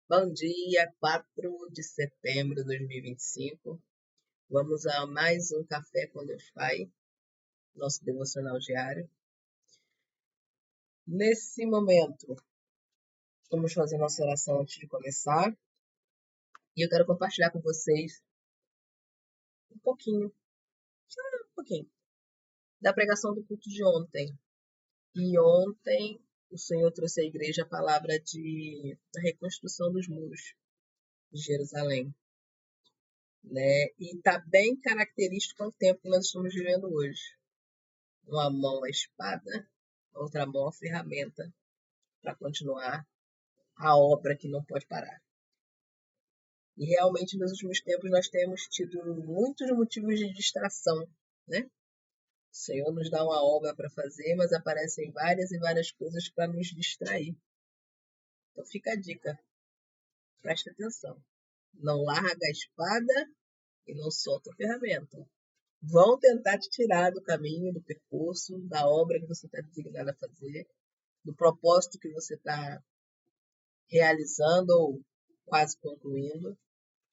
Bom dia, 4 de setembro de 2025. Vamos a mais um Café com Deus Pai, nosso devocional diário. Nesse momento, vamos fazer nossa oração antes de começar. E eu quero compartilhar com vocês um pouquinho, da pregação do culto de ontem. E ontem o Senhor trouxe à igreja a palavra da reconstrução dos muros de Jerusalém. E está bem característico ao tempo que nós estamos vivendo hoje. Uma mão a espada, outra mão a ferramenta para continuar a obra que não pode parar. E realmente nos últimos tempos nós temos tido muitos motivos de distração, né? O Senhor nos dá uma obra para fazer, mas aparecem várias e várias coisas para nos distrair. Então fica a dica, presta atenção. Não larga a espada e não solta a ferramenta. Vão tentar te tirar do caminho, do percurso, da obra que você está designado a fazer, do propósito que você está realizando ou quase concluindo.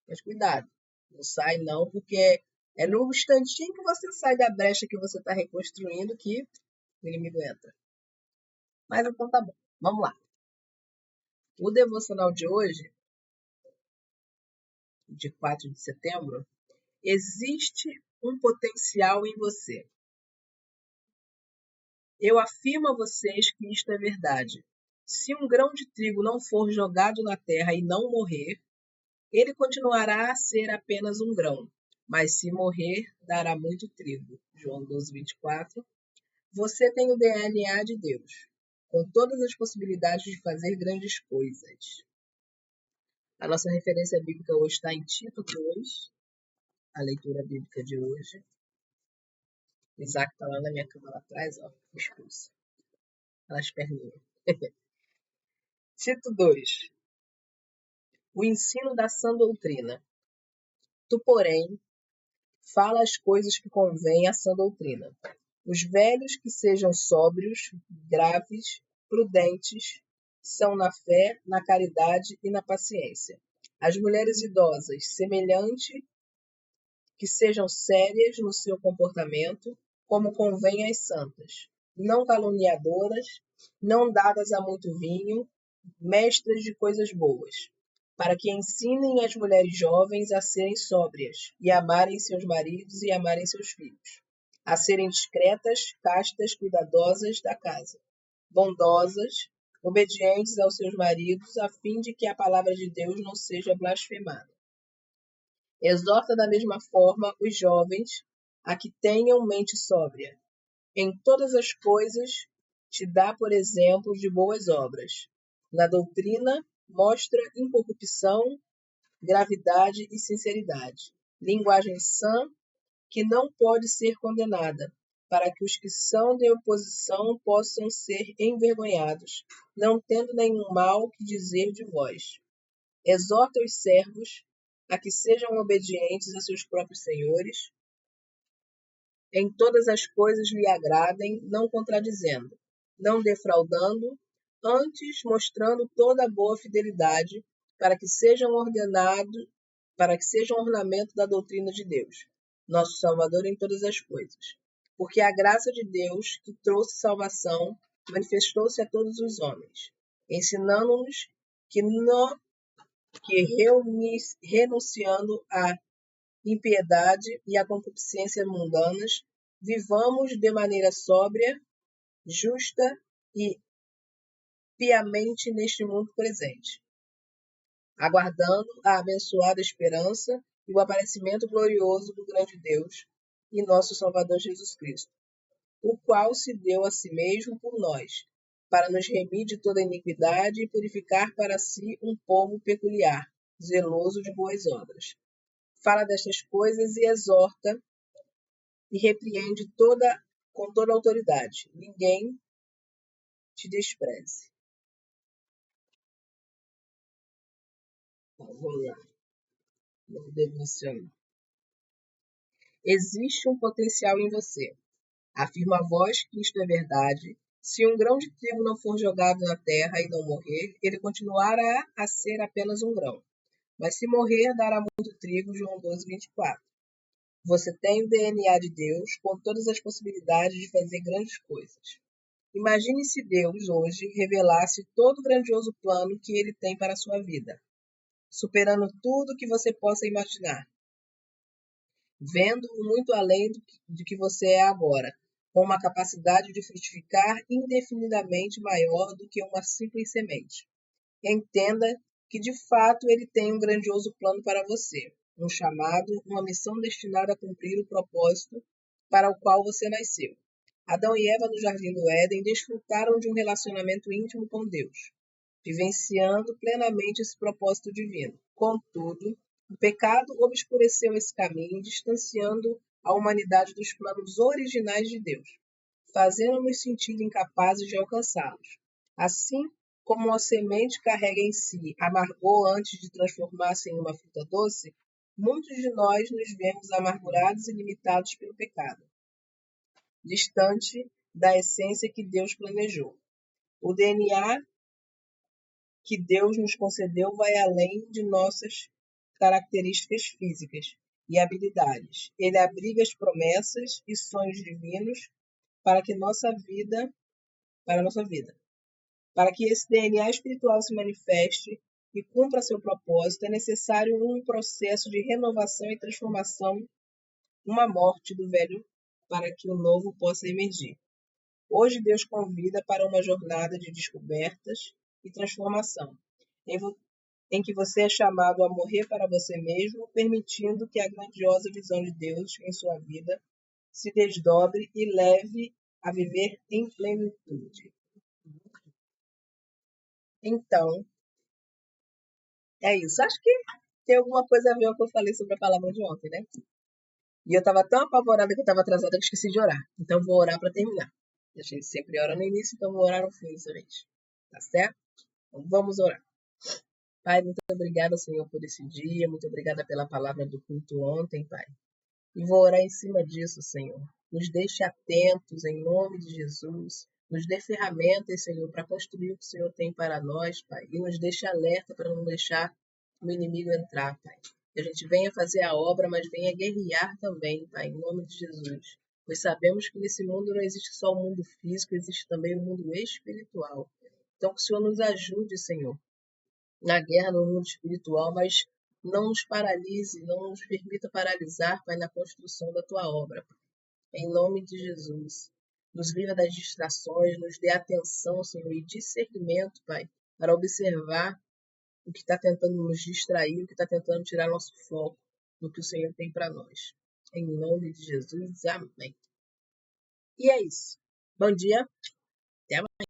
Mas cuidado, não sai não, porque é no instantinho que você sai da brecha que você está reconstruindo que o inimigo entra. Mas então tá bom, vamos lá. O devocional de hoje, de 4 de setembro, existe um potencial em você. Eu afirmo a vocês que isto é verdade. Se um grão de trigo não for jogado na terra e não morrer, ele continuará a ser apenas um grão, mas se morrer, dará muito trigo. João 12:24. Você tem o DNA de Deus, com todas as possibilidades de fazer grandes coisas. A nossa referência bíblica hoje está em Tito 2, a leitura bíblica de hoje. Isaac está lá na minha cama lá atrás, ó, expulso. As perninhas. Tito 2. O ensino da sã doutrina. Tu, porém, fala as coisas que convêm à sã doutrina. Os velhos que sejam sóbrios, graves, prudentes, são na fé, na caridade e na paciência. As mulheres idosas, semelhante, que sejam sérias no seu comportamento, como convém às santas, não caluniadoras, não dadas a muito vinho, mestras de coisas boas, para que ensinem as mulheres jovens a serem sóbrias, e amarem seus maridos e amarem seus filhos, a serem discretas, castas, cuidadosas da casa, bondosas, obedientes aos seus maridos, a fim de que a palavra de Deus não seja blasfemada. Exorta da mesma forma os jovens a que tenham mente sóbria. Em todas as coisas te dá por exemplo de boas obras. Na doutrina mostra incorrupção, gravidade e sinceridade. Linguagem sã que não pode ser condenada, para que os que são de oposição possam ser envergonhados, não tendo nenhum mal que dizer de vós. Exorta os servos a que sejam obedientes a seus próprios senhores, em todas as coisas lhe agradem, não contradizendo, não defraudando, antes mostrando toda a boa fidelidade, para que sejam ornamento da doutrina de Deus, nosso Salvador em todas as coisas. Porque a graça de Deus, que trouxe salvação, manifestou-se a todos os homens, ensinando-nos que renunciando à impiedade e à concupiscência mundanas, vivamos de maneira sóbria, justa e piamente neste mundo presente, aguardando a abençoada esperança e o aparecimento glorioso do grande Deus e nosso Salvador Jesus Cristo, o qual se deu a si mesmo por nós, para nos remir de toda iniquidade e purificar para si um povo peculiar, zeloso de boas obras. Fala destas coisas e exorta e repreende com toda autoridade. Ninguém te despreze. Vamos lá. Devocional. Existe um potencial em você. Afirmo a vós que isto é verdade. Se um grão de trigo não for jogado na terra e não morrer, ele continuará a ser apenas um grão. Mas se morrer, dará muito trigo. João 12:24. Você tem o DNA de Deus, com todas as possibilidades de fazer grandes coisas. Imagine se Deus hoje revelasse todo o grandioso plano que ele tem para a sua vida, superando tudo que você possa imaginar, vendo muito além do que você é agora, com uma capacidade de frutificar indefinidamente maior do que uma simples semente. Entenda que de fato ele tem um grandioso plano para você, um chamado, uma missão destinada a cumprir o propósito para o qual você nasceu. Adão e Eva no Jardim do Éden desfrutaram de um relacionamento íntimo com Deus, vivenciando plenamente esse propósito divino. Contudo, o pecado obscureceu esse caminho, distanciando a humanidade dos planos originais de Deus, fazendo-nos sentir incapazes de alcançá-los. Assim como uma semente carrega em si amargor antes de transformar-se em uma fruta doce, muitos de nós nos vemos amargurados e limitados pelo pecado, distante da essência que Deus planejou. O DNA que Deus nos concedeu vai além de nossas características físicas e habilidades. Ele abriga as promessas e sonhos divinos para que nossa vida, para a nossa vida. Para que esse DNA espiritual se manifeste e cumpra seu propósito, é necessário um processo de renovação e transformação, uma morte do velho para que o novo possa emergir. Hoje Deus convida para uma jornada de descobertas e transformação, em que você é chamado a morrer para você mesmo, permitindo que a grandiosa visão de Deus em sua vida se desdobre e leve a viver em plenitude. Então, é isso. Acho que tem alguma coisa a ver com o que eu falei sobre a palavra de ontem, né? E eu estava tão apavorada que eu estava atrasada que esqueci de orar. Então, vou orar para terminar. A gente sempre ora no início, então vou orar no fim dessa vez. Tá certo? Então, vamos orar. Pai, muito obrigada, Senhor, por esse dia. Muito obrigada pela palavra do culto ontem, Pai. E vou orar em cima disso, Senhor. Nos deixe atentos, em nome de Jesus. Nos dê ferramentas, Senhor, para construir o que o Senhor tem para nós, Pai. E nos deixe alerta para não deixar o inimigo entrar, Pai. Que a gente venha fazer a obra, mas venha guerrear também, Pai, em nome de Jesus. Pois sabemos que nesse mundo não existe só o mundo físico, existe também o mundo espiritual. Então, que o Senhor nos ajude, Senhor, na guerra no mundo espiritual, mas não nos paralise, não nos permita paralisar, Pai, na construção da tua obra. Em nome de Jesus. Nos livra das distrações, nos dê atenção, Senhor, e discernimento, Pai, para observar o que está tentando nos distrair, o que está tentando tirar nosso foco do que o Senhor tem para nós. Em nome de Jesus, amém. E é isso. Bom dia, até amanhã.